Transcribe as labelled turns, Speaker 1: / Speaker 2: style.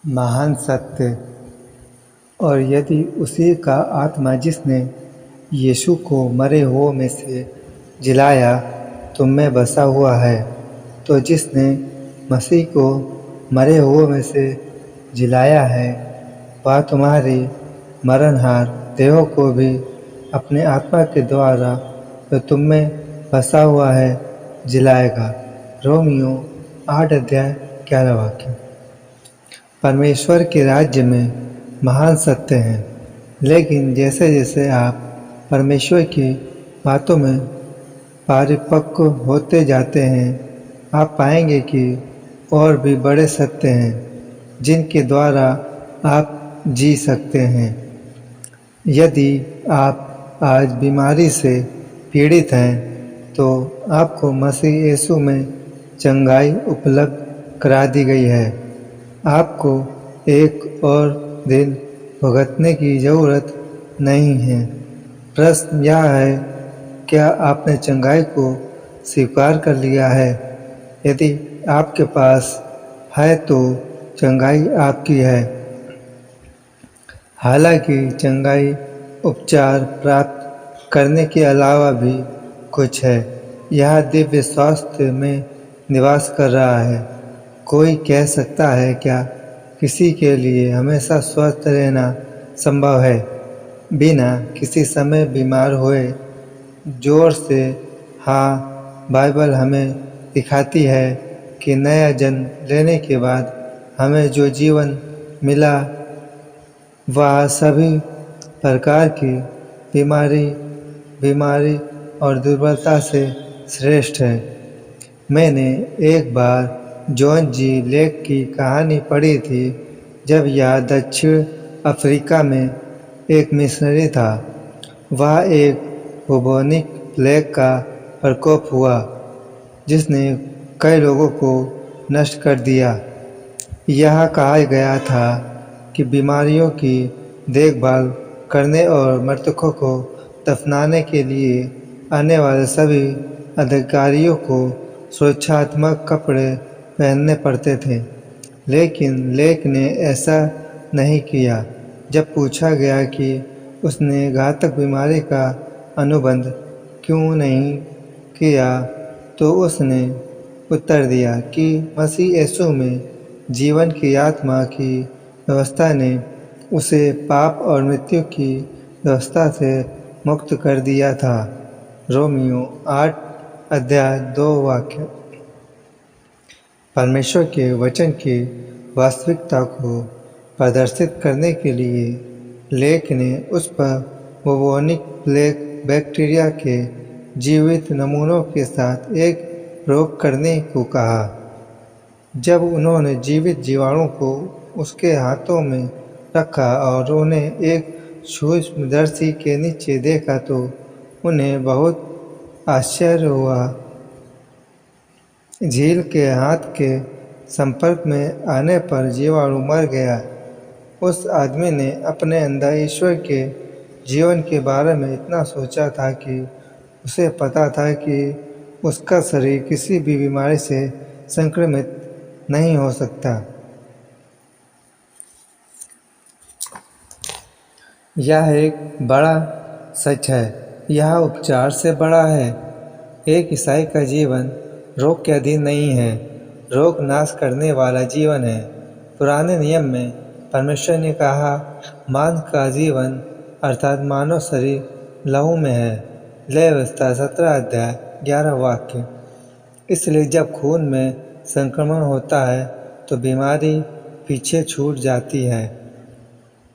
Speaker 1: महान सत्य। और यदि उसी का आत्मा जिसने यीशु को मरे हुओं में से जिलाया तुम में बसा हुआ है, तो जिसने मसीह को मरे हुओं में से जिलाया है वह तुम्हारी मरणहार देहों को भी अपने आत्मा के द्वारा जो तुम में बसा हुआ है जिलाएगा। रोमियो 8:11। परमेश्वर के राज्य में महान सत्य हैं, लेकिन जैसे जैसे आप परमेश्वर की बातों में परिपक्व होते जाते हैं, आप पाएंगे कि और भी बड़े सत्य हैं जिनके द्वारा आप जी सकते हैं। यदि आप आज बीमारी से पीड़ित हैं, तो आपको मसीह यीशु में चंगाई उपलब्ध करा दी गई है। आपको एक और दिन भुगतने की ज़रूरत नहीं है। प्रश्न यह है, क्या आपने चंगाई को स्वीकार कर लिया है? यदि आपके पास है तो चंगाई आपकी है। हालांकि चंगाई उपचार प्राप्त करने के अलावा भी कुछ है। यह दिव्य स्वास्थ्य में निवास कर रहा है। कोई कह सकता है, क्या किसी के लिए हमेशा स्वस्थ रहना संभव है बिना किसी समय बीमार हुए? जोर से हाँ। बाइबल हमें दिखाती है कि नया जन्म लेने के बाद हमें जो जीवन मिला वह सभी प्रकार की बीमारी और दुर्बलता से श्रेष्ठ है। मैंने एक बार जॉन जी लेक की कहानी पढ़ी थी। जब यह दक्षिण अफ्रीका में एक मिशनरी था, वह एक बुबोनिक प्लेग का प्रकोप हुआ जिसने कई लोगों को नष्ट कर दिया। यह कहा गया था कि बीमारियों की देखभाल करने और मृतकों को दफनाने के लिए आने वाले सभी अधिकारियों को सुरक्षात्मक कपड़े पहनने पड़ते थे, लेकिन लेक ने ऐसा नहीं किया। जब पूछा गया कि उसने घातक बीमारी का अनुबंध क्यों नहीं किया, तो उसने उत्तर दिया कि मसीह यीशु में जीवन की आत्मा की व्यवस्था ने उसे पाप और मृत्यु की व्यवस्था से मुक्त कर दिया था। रोमियो 8:2। परमेश्वर के वचन की वास्तविकता को प्रदर्शित करने के लिए लेक ने उस पर बुबोनिक प्लेग बैक्टीरिया के जीवित नमूनों के साथ एक प्रयोग करने को कहा। जब उन्होंने जीवित जीवाणु को उसके हाथों में रखा और उन्हें एक सूक्ष्मदर्शी के नीचे देखा, तो उन्हें बहुत आश्चर्य हुआ। झील के हाथ के संपर्क में आने पर जीवाणु मर गया। उस आदमी ने अपने अंदर ईश्वर के जीवन के बारे में इतना सोचा था कि उसे पता था कि उसका शरीर किसी भी बीमारी से संक्रमित नहीं हो सकता। यह एक बड़ा सच है। यह उपचार से बड़ा है। एक ईसाई का जीवन रोग के अधीन नहीं है। रोग नाश करने वाला जीवन है। पुराने नियम में परमेश्वर ने कहा, मांस का जीवन अर्थात मानव शरीर लहू में है। लय व्यवस्था 17:11। इसलिए जब खून में संक्रमण होता है तो बीमारी पीछे छूट जाती है।